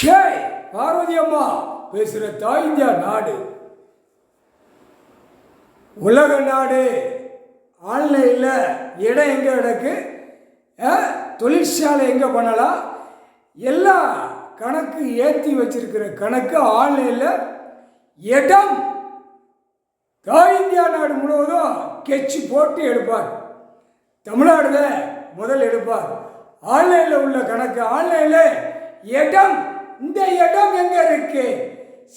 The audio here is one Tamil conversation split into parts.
ஷேய் பார்வதி அம்மா பேசுகிற தாய் இந்தியா நாடு, உலக நாடு. ஆன்லைனில் இடம் எங்கே கிடக்கு, தொழிற்சாலை எங்கே பண்ணலாம், எல்லா கணக்கு ஏற்றி வச்சிருக்கிற கணக்கு ஆன்லைனில் இடம் தாய் இந்தியா நாடு முழுவதும் கெச்சு போட்டு எடுப்பார். தமிழ்நாடுல முதல் எடுப்பார். ஆன்லைனில் உள்ள கணக்கு ஆன்லைனில் இடம், இந்த இடம் எங்கே இருக்கு,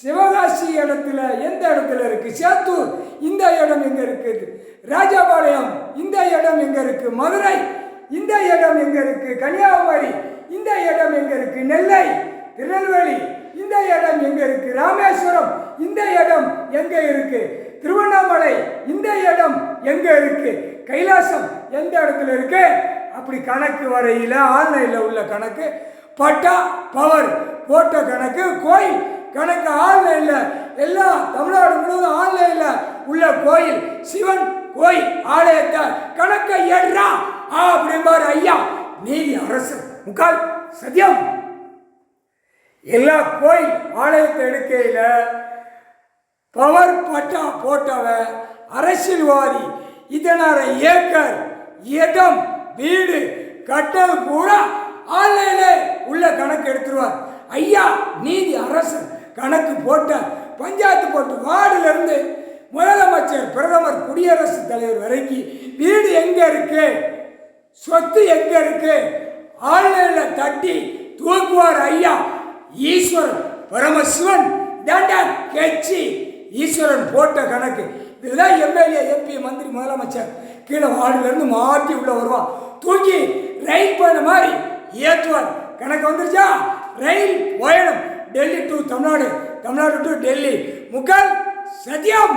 சிவகாசி இடத்துல எந்த இடத்துல இருக்கு, சேத்தூர் இந்த இடம் எங்கே இருக்குது, ராஜபாளையம் இந்த இடம் எங்கே இருக்கு, மதுரை இந்த இடம் எங்கே இருக்கு, கன்னியாகுமரி இந்த இடம் எங்கே இருக்கு, நெல்லை திருநெல்வேலி இந்த இடம் எங்கே இருக்கு, ராமேஸ்வரம் இந்த இடம் எங்கே இருக்கு, திருவண்ணாமலை இந்த இடம் எங்கே இருக்கு, கைலாசம் எந்த இடத்துல இருக்கு. அப்படி கணக்கு வரையில் ஆன்லைனில் உள்ள கணக்கு, பட்டா பவர் போட்ட கணக்கு, கோயில் கணக்கு ஆன்லைனில், எல்லா தமிழ்நாடு முழுவதும் ஆன்லைனில் உள்ள கோயில், சிவன் கோயில் ஆலயத்தை கணக்கை ஏற்றா அப்படிம்பார் ஐயா நீதி அரசு முக்கால் சத்தியம். எல்லா கோயில் ஆலயத்தை எடுக்கையில் பவர் பட்டா போட்டவன் அரசியல்வாதி, இதனால ஏக்கர் இடம் வீடு கட்டது கூட ஆன்லைனில் உள்ள கணக்கு எடுத்துருவார். ஐயா நீதி அரசு கணக்கு போட்ட பஞ்சாயத்து போட்டு வார்டிலிருந்து முதலமைச்சர் பிரதமர் குடியரசுத் தலைவர் வரைக்கும் வீடு எங்கே இருக்கு, சொத்து எங்கே இருக்கு, ஆன்லைனில் தட்டி தூக்குவார் ஐயா ஈஸ்வரன் பரமசிவன் தண்டன் கட்சி. ஈஸ்வரன் போட்ட கணக்கு இதுதான் எம்எல்ஏ எம்பி மந்திரி முதலமைச்சர் கீழே வார்டிலிருந்து மாற்றி உள்ள வருவான், தூக்கி ரயில் போன மாதிரி ஏற்றுவார். கணக்கு வந்துருச்சா, ரயில் பயணம் டெல்லி டு தமிழ்நாடு, தமிழ்நாடு டு டெல்லி முக்கால் சத்தியம்.